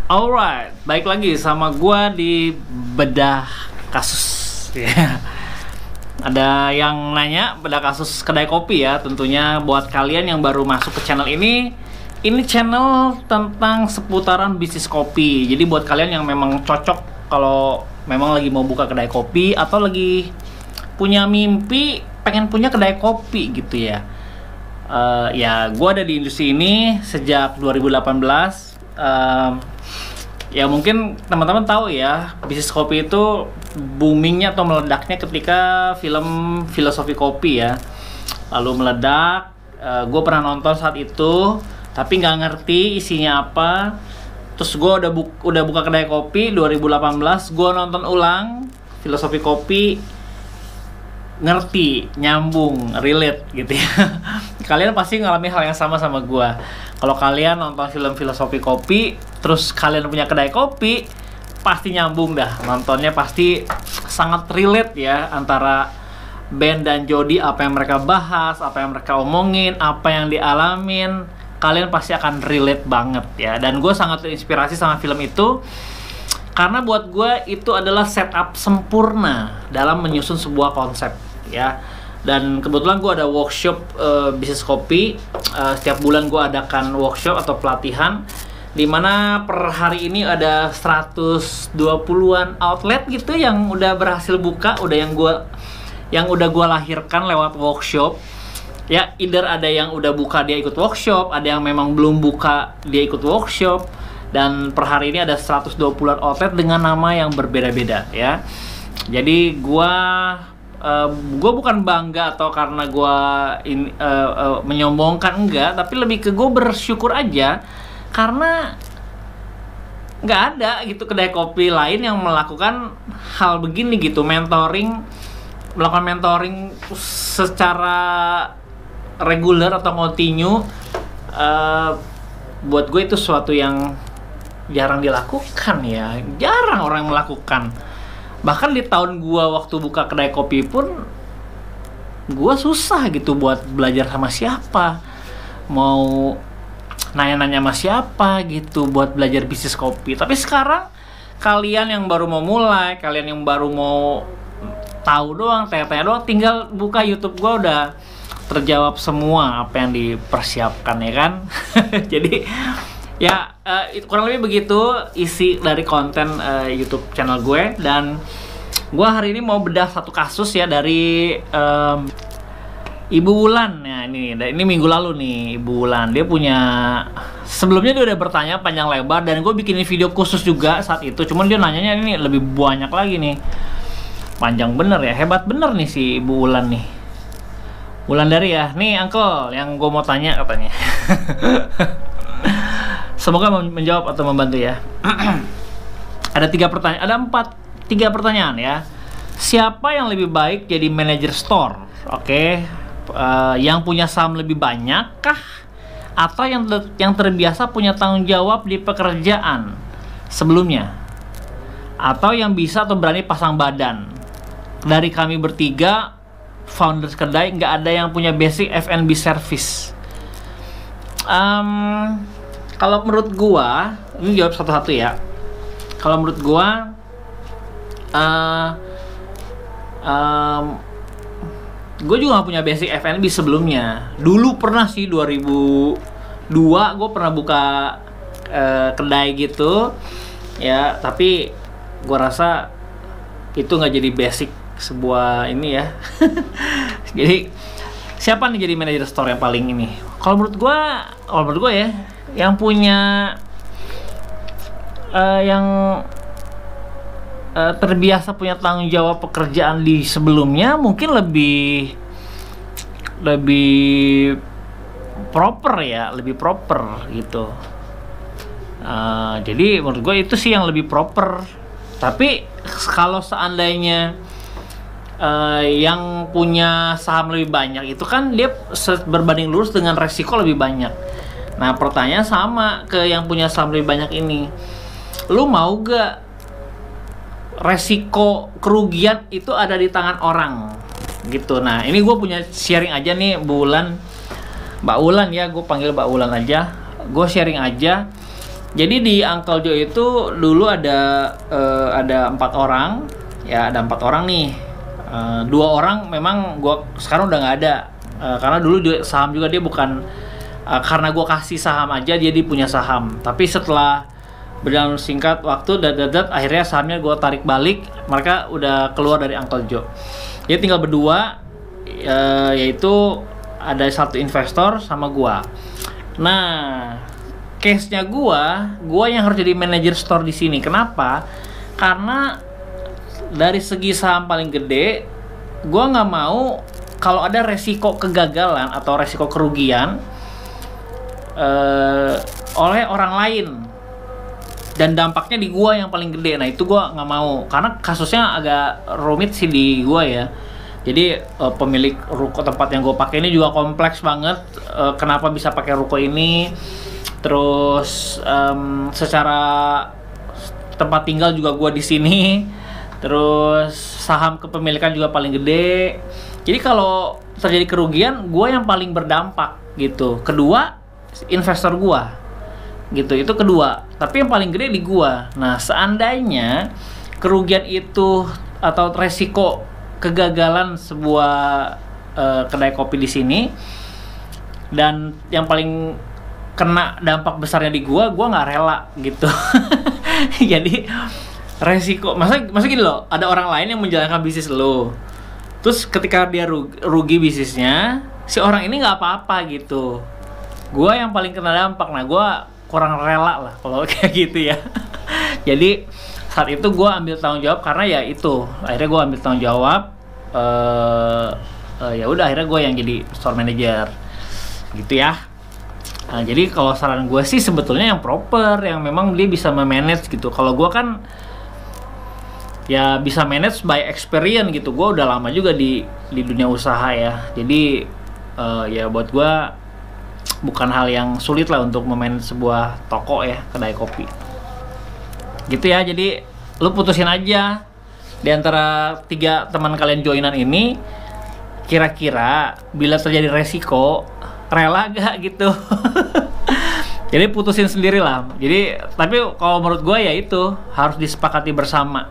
Alright, baik lagi sama gua di bedah kasus. Ya. Ada yang nanya bedah kasus kedai kopi ya. Tentunya buat kalian yang baru masuk ke channel ini channel tentang seputaran bisnis kopi. Jadi buat kalian yang memang cocok kalau memang lagi mau buka kedai kopi atau lagi punya mimpi pengen punya kedai kopi gitu ya. Ya, gua ada di industri ini sejak 2018. Ya mungkin teman-teman tahu ya, bisnis kopi itu boomingnya atau meledaknya ketika film Filosofi Kopi ya. Lalu meledak, gue pernah nonton saat itu, tapi nggak ngerti isinya apa. Terus gue udah buka kedai kopi 2018, gue nonton ulang Filosofi Kopi, ngerti, nyambung, relate gitu ya. Kalian pasti ngalami hal yang sama gue. Kalau kalian nonton film Filosofi Kopi, terus kalian punya kedai kopi, pasti nyambung dah. Nontonnya pasti sangat relate ya, antara Ben dan Jody, apa yang mereka bahas, apa yang mereka omongin, apa yang dialamin, kalian pasti akan relate banget ya. Dan gue sangat terinspirasi sama film itu, karena buat gue itu adalah setup sempurna dalam menyusun sebuah konsep ya. Dan kebetulan gue ada workshop bisnis kopi. Setiap bulan gue adakan workshop atau pelatihan, dimana per hari ini ada 120-an outlet gitu yang udah berhasil buka, yang udah gue lahirkan lewat workshop. Ya, either ada yang udah buka dia ikut workshop, ada yang memang belum buka dia ikut workshop. Dan per hari ini ada 120-an outlet dengan nama yang berbeda-beda ya. Jadi gue bukan bangga atau karena gue menyombongkan, enggak, tapi lebih ke gue bersyukur aja karena nggak ada gitu kedai kopi lain yang melakukan hal begini gitu, melakukan mentoring secara reguler atau continue. Buat gue itu sesuatu yang jarang dilakukan ya, jarang orang yang melakukan. Bahkan di tahun gua waktu buka kedai kopi pun gua susah gitu buat belajar sama siapa, mau nanya-nanya sama siapa gitu buat belajar bisnis kopi. Tapi sekarang kalian yang baru mau mulai, kalian yang baru mau tahu doang, tanya-tanya doang, tinggal buka YouTube gua udah terjawab semua apa yang dipersiapkan ya kan. Jadi ya kurang lebih begitu isi dari konten YouTube channel gue. Dan gue hari ini mau bedah satu kasus ya dari Ibu Wulan ya. Ini minggu lalu nih, Ibu Wulan dia punya, sebelumnya dia udah bertanya panjang lebar dan gue bikin video khusus juga saat itu. Cuman dia nanyanya ini lebih banyak lagi nih, panjang bener ya, hebat bener nih si Ibu Wulan nih. Wulandari ya, nih uncle yang gue mau tanya katanya. Semoga menjawab atau membantu ya. Ada 3 pertanyaan, ada 3 pertanyaan ya. Siapa yang lebih baik jadi manajer store? Oke. Yang punya saham lebih banyak kah? Atau yang terbiasa punya tanggung jawab di pekerjaan sebelumnya? Atau yang bisa atau berani pasang badan? Dari kami bertiga founders kedai, nggak ada yang punya basic F&B service. Kalau menurut gua, ini jawab satu-satu ya. Kalau menurut gua, gua juga gak punya basic F&B sebelumnya. Dulu pernah sih 2002 gua pernah buka kedai gitu ya. Tapi gua rasa itu nggak jadi basic sebuah ini ya. Jadi siapa nih jadi manajer store yang paling ini? Kalau menurut gua ya, yang punya terbiasa punya tanggung jawab pekerjaan di sebelumnya mungkin lebih proper ya, lebih proper gitu. Jadi menurut gue itu sih yang lebih proper. Tapi kalau seandainya yang punya saham lebih banyak itu kan dia berbanding lurus dengan resiko lebih banyak. Nah pertanyaan sama ke yang punya saham lebih banyak ini, lu mau gak resiko kerugian itu ada di tangan orang gitu? Nah ini gue punya sharing aja nih Mbak Wulan ya, gue panggil Mbak Wulan aja. Gue sharing aja Jadi di Uncle Joe itu dulu ada 4 orang, ya ada 4 orang nih. 2 orang memang gua sekarang udah nggak ada, karena dulu saham juga dia bukan, karena gua kasih saham aja dia punya saham. Tapi setelah berjalan singkat waktu, akhirnya sahamnya gua tarik balik, mereka udah keluar dari Uncle Joe. Jadi tinggal berdua, yaitu ada satu investor sama gua. Nah, case-nya gua yang harus jadi manajer store di sini. Kenapa? Karena dari segi saham paling gede, gua nggak mau kalau ada resiko kegagalan atau resiko kerugian oleh orang lain dan dampaknya di gua yang paling gede. Nah itu gua nggak mau, karena kasusnya agak rumit sih di gua ya. Jadi pemilik ruko tempat yang gue pakai ini juga kompleks banget. Kenapa bisa pakai ruko ini? Terus secara tempat tinggal juga gue di sini. Terus saham kepemilikan juga paling gede. Jadi kalau terjadi kerugian, gue yang paling berdampak gitu. Kedua, investor gue gitu. Itu kedua. Tapi yang paling gede di gue. Nah, seandainya kerugian itu atau resiko kegagalan sebuah kedai kopi di sini, dan yang paling kena dampak besarnya di gua nggak rela gitu. Jadi resiko, masa gini loh, ada orang lain yang menjalankan bisnis lo, terus ketika dia rugi bisnisnya, si orang ini nggak apa-apa gitu, gua yang paling kena dampak. Nah gua kurang rela lah kalau kayak gitu ya. Jadi saat itu gue ambil tanggung jawab, karena ya itu akhirnya gue ambil tanggung jawab. Ya udah, akhirnya gue yang jadi store manager gitu ya. Nah, jadi kalau saran gue sih sebetulnya yang proper, yang memang dia bisa memanage gitu. Kalau gue kan ya bisa manage by experience gitu. Gue udah lama juga di dunia usaha ya. Jadi ya buat gue bukan hal yang sulit lah untuk memanage sebuah toko ya, kedai kopi gitu ya. Jadi lu putusin aja di antara 3 teman kalian joinan ini, kira-kira bila terjadi resiko rela gak gitu. Jadi putusin sendiri lah. Jadi tapi kalau menurut gue ya itu harus disepakati bersama.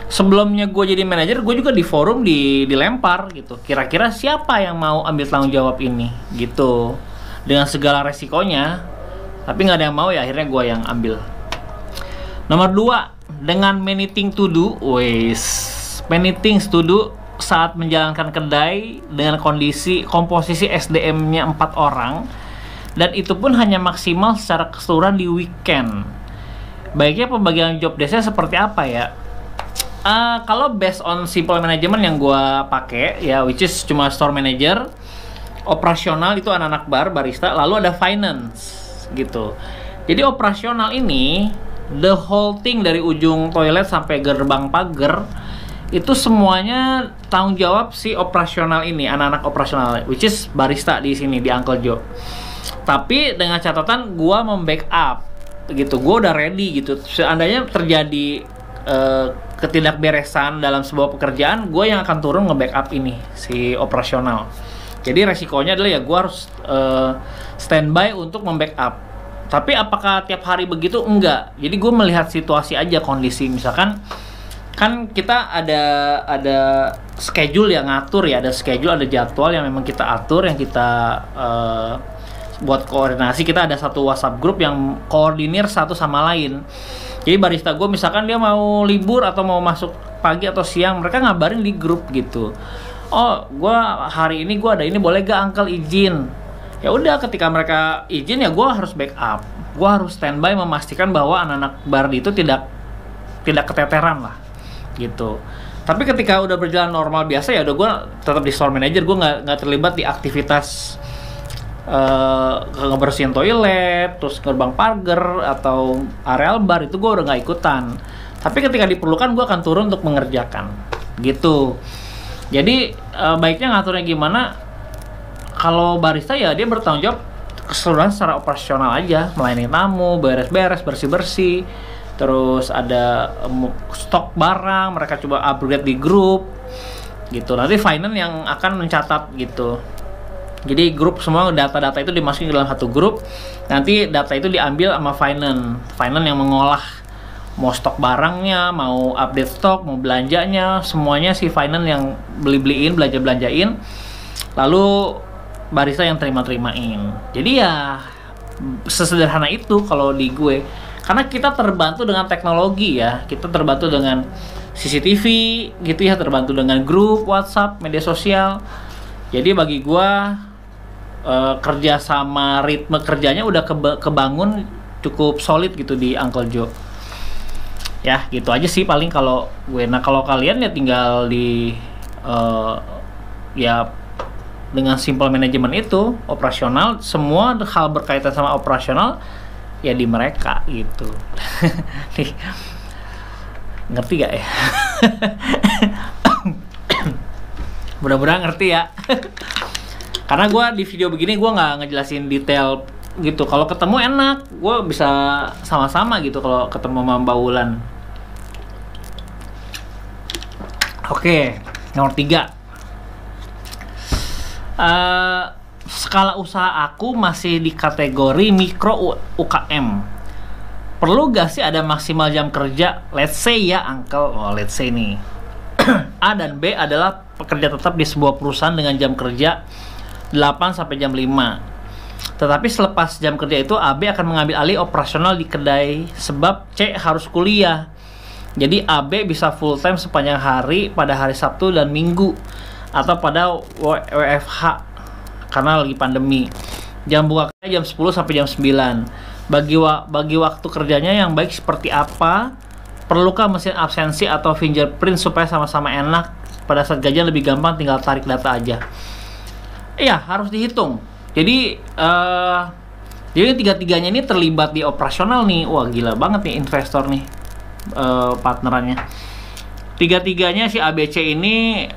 Sebelumnya gue jadi manajer, gue juga di forum dilempar gitu, kira-kira siapa yang mau ambil tanggung jawab ini gitu, dengan segala resikonya. Tapi nggak ada yang mau, ya akhirnya gue yang ambil. Nomor 2, dengan many things to do. Many things to do saat menjalankan kedai dengan komposisi SDM-nya 4 orang, dan itu pun hanya maksimal secara keseluruhan di weekend. Baiknya pembagian job desk-nya seperti apa ya? Kalau based on simple management yang gue pakai ya, which is cuma store manager, operasional itu anak-anak bar, barista, lalu ada finance gitu. Jadi operasional ini the whole thing dari ujung toilet sampai gerbang pagar itu semuanya tanggung jawab si operasional ini, anak-anak operasional, which is barista di sini di Uncle Joe. Tapi dengan catatan gua membackup gitu, gua udah ready gitu. Seandainya terjadi ketidakberesan dalam sebuah pekerjaan, gua yang akan turun nge-backup ini si operasional. Jadi resikonya adalah ya gua harus standby untuk membackup. Tapi apakah tiap hari begitu? Enggak. Jadi gue melihat situasi aja, kondisi. Misalkan kan kita ada schedule yang ngatur ya, ada schedule, ada jadwal yang memang kita atur, yang kita buat koordinasi. Kita ada satu WhatsApp grup yang koordinir satu sama lain. Jadi barista gue misalkan dia mau libur atau mau masuk pagi atau siang, mereka ngabarin di grup gitu. Oh, gue hari ini gue ada ini, boleh gak Uncle izin? Ya udah, ketika mereka izin ya gue harus backup, gue harus standby memastikan bahwa anak-anak bar itu tidak keteteran lah gitu. Tapi ketika udah berjalan normal biasa ya udah, gue tetap di store manager, gue nggak terlibat di aktivitas ngebersihin toilet, terus gerbang pagar atau areal bar, itu gue udah nggak ikutan. Tapi ketika diperlukan gue akan turun untuk mengerjakan gitu. Jadi baiknya ngaturnya gimana? Kalau barista ya dia bertanggung jawab keseluruhan secara operasional aja, melayani tamu, beres-beres, bersih-bersih, terus ada stok barang, mereka coba upgrade di grup gitu. Nanti finance yang akan mencatat gitu. Jadi grup semua data-data itu dimasukin ke dalam satu grup. Nanti data itu diambil sama finance yang mengolah mau stok barangnya, mau update stok, mau belanjanya, semuanya si finance yang beli-beliin, belanja-belanjain. Lalu barista yang terima-terimain. Jadi ya sesederhana itu kalau di gue. Karena kita terbantu dengan teknologi ya. Kita terbantu dengan CCTV gitu ya, terbantu dengan grup WhatsApp, media sosial. Jadi bagi gue kerja sama ritme kerjanya udah kebangun cukup solid gitu di Uncle Joe. Ya gitu aja sih paling kalau gue. Nah kalau kalian ya tinggal di ya dengan simple manajemen itu operasional, semua hal berkaitan sama operasional ya di mereka gitu. Nih, ngerti gak ya? Mudah-mudahan ngerti ya. Karena gue di video begini gue nggak ngejelasin detail gitu. Kalau ketemu enak, gue bisa sama-sama gitu kalau ketemu sama Mbak Wulan. Oke, nomor 3. Skala usaha aku masih di kategori mikro UKM. Perlu gak sih ada maksimal jam kerja? Let's say ya, Uncle. Oh, let's say nih. A dan B adalah pekerja tetap di sebuah perusahaan dengan jam kerja 8 sampai jam 5. Tetapi selepas jam kerja itu AB akan mengambil alih operasional di kedai sebab C harus kuliah. Jadi AB bisa full time sepanjang hari pada hari Sabtu dan Minggu atau pada WFH karena lagi pandemi. Jam buka kedai jam 10 sampai jam 9. Bagi waktu kerjanya yang baik seperti apa? Perlukah mesin absensi atau fingerprint supaya sama-sama enak? Pada saat gajian lebih gampang, tinggal tarik data aja. Iya, harus dihitung. Jadi tiga-tiganya ini terlibat di operasional nih. Wah, gila banget nih investor nih partnerannya. Tiga-tiganya si ABC ini,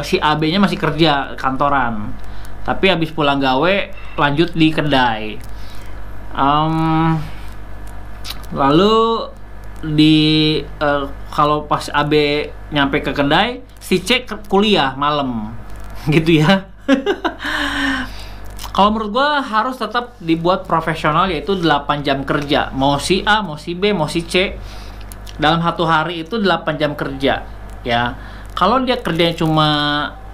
si AB-nya masih kerja kantoran, tapi habis pulang gawe lanjut di kedai. Lalu kalau pas AB nyampe ke kedai, si C kuliah malam, gitu ya. Kalau menurut gue harus tetap dibuat profesional, yaitu 8 jam kerja. Mau si A, mau si B, mau si C, dalam satu hari itu 8 jam kerja ya. Kalau dia kerjanya cuma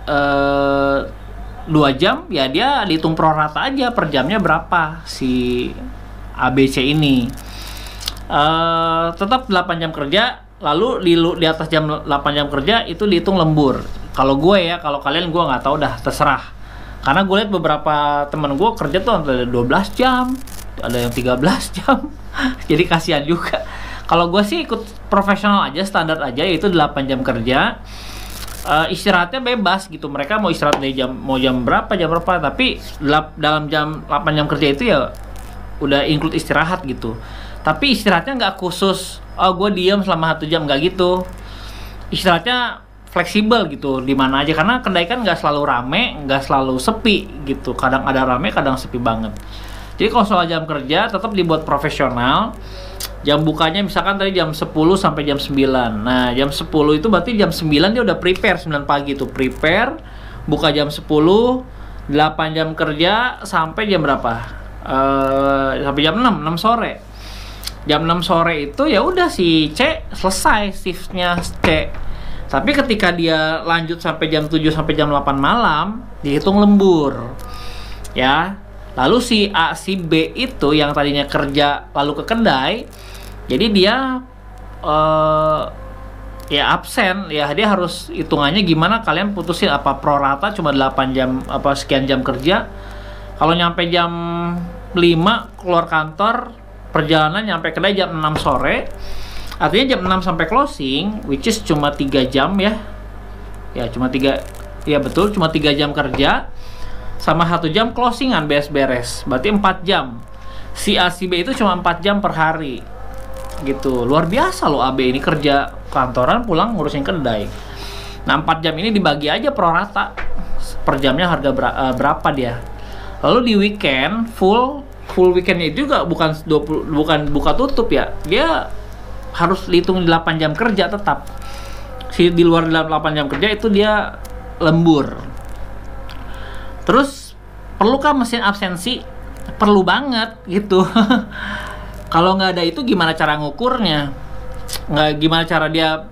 2 jam, ya dia dihitung pro rata aja per jamnya berapa si ABC ini. Tetap 8 jam kerja, lalu di atas jam 8 jam kerja itu dihitung lembur. Kalau gue ya, kalau kalian gue nggak tahu, dah terserah. Karena gue lihat beberapa temen gue kerja tuh ada 12 jam, ada yang 13 jam. Jadi kasihan juga. Kalau gue sih ikut profesional aja, standar aja, yaitu 8 jam kerja. Istirahatnya bebas gitu. Mereka mau istirahat dari jam berapa, tapi dalam jam 8 jam kerja itu ya udah include istirahat gitu. Tapi istirahatnya nggak khusus, oh gue diam selama 1 jam, nggak gitu. Istirahatnya fleksibel gitu, di mana aja, karena kedai kan nggak selalu rame, nggak selalu sepi gitu. Kadang ada rame, kadang sepi banget. Jadi kalau soal jam kerja tetap dibuat profesional. Jam bukanya misalkan tadi jam 10 sampai jam 9. Nah, jam 10 itu berarti jam 9 dia udah prepare, 9 pagi itu prepare, buka jam 10, 8 jam kerja sampai jam berapa? Sampai jam 6 sore. Jam 6 sore itu ya udah si C selesai shiftnya C. Tapi ketika dia lanjut sampai jam 7 sampai jam 8 malam, dihitung lembur. Ya. Lalu si A, si B itu yang tadinya kerja lalu ke kedai, jadi dia ya absen, ya dia harus hitungannya gimana, kalian putusin apa pro rata cuma 8 jam apa sekian jam kerja. Kalau nyampe jam 5 keluar kantor, perjalanan nyampe kedai jam 6 sore. Artinya jam 6 sampai closing, which is cuma 3 jam ya. Ya cuma 3, ya betul, cuma 3 jam kerja. Sama 1 jam closingan beres-beres, berarti 4 jam. Si A, si B itu cuma 4 jam per hari gitu. Luar biasa loh AB ini, kerja kantoran pulang ngurusin kedai. Nah 4 jam ini dibagi aja pro rata, per jamnya harga berapa dia. Lalu di weekend full weekendnya itu juga bukan buka tutup ya, dia harus dihitung 8 jam kerja tetap. Si di luar 8 jam kerja itu dia lembur. Terus perlukah mesin absensi? Perlu banget gitu. Kalau nggak ada itu gimana cara ngukurnya? Nggak, gimana cara dia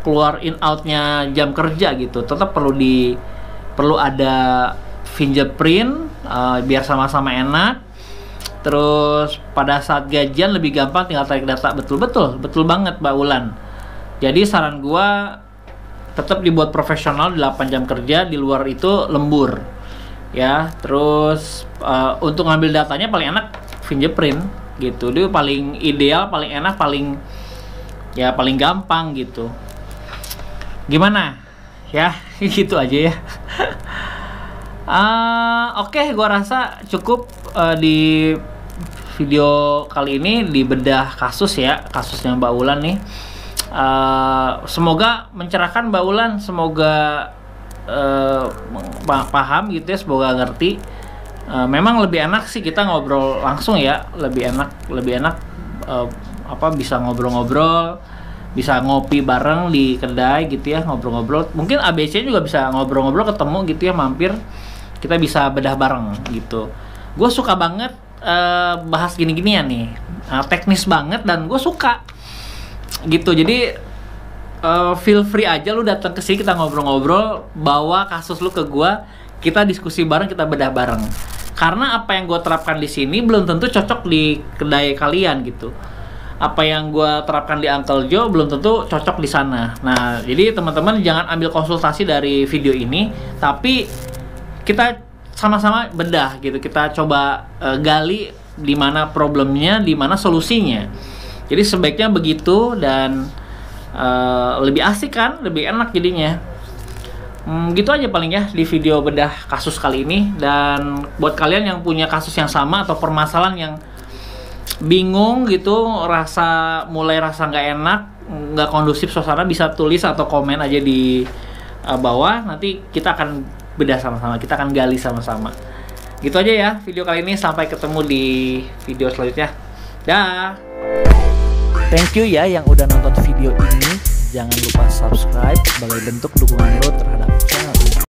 keluar in outnya jam kerja gitu? Tetap perlu ada fingerprint biar sama-sama enak. Terus pada saat gajian lebih gampang tinggal tarik data. Betul banget Mbak Ulan. Jadi saran gua tetap dibuat profesional, 8 jam kerja, di luar itu lembur. Ya, terus untuk ngambil datanya paling enak fingerprint gitu. Itu paling ideal, paling enak, paling gampang gitu. Gimana? Ya, gitu aja ya. Oke, gua rasa cukup di video kali ini di bedah kasus ya, kasusnya Mbak Ulan nih. Semoga mencerahkan Mbak Ulan, semoga paham gitu ya, semoga ngerti. Memang lebih enak sih kita ngobrol langsung ya, lebih enak bisa ngobrol-ngobrol, bisa ngopi bareng di kedai gitu ya, ngobrol-ngobrol. Mungkin ABC juga bisa ngobrol-ngobrol, ketemu gitu ya, mampir, kita bisa bedah bareng gitu. Gue suka banget bahas gini-ginian nih, teknis banget dan gue suka gitu. Jadi feel free aja lu datang ke sini, kita ngobrol-ngobrol, bawa kasus lu ke gua, kita diskusi bareng, kita bedah bareng. Karena apa yang gua terapkan di sini belum tentu cocok di kedai kalian gitu. Apa yang gua terapkan di Uncle Joe belum tentu cocok di sana. Nah, jadi teman-teman jangan ambil konsultasi dari video ini, tapi kita sama-sama bedah gitu. Kita coba gali di mana problemnya, di mana solusinya. Jadi sebaiknya begitu, dan lebih asik kan, lebih enak jadinya. Gitu aja paling ya di video bedah kasus kali ini. Dan buat kalian yang punya kasus yang sama atau permasalahan yang bingung gitu, mulai rasa nggak enak, nggak kondusif suasana, bisa tulis atau komen aja di bawah. Nanti kita akan bedah sama-sama, kita akan gali sama-sama. Gitu aja ya video kali ini, sampai ketemu di video selanjutnya. Dah. Thank you ya yang udah nonton video ini. Jangan lupa subscribe sebagai bentuk dukungan lo terhadap channel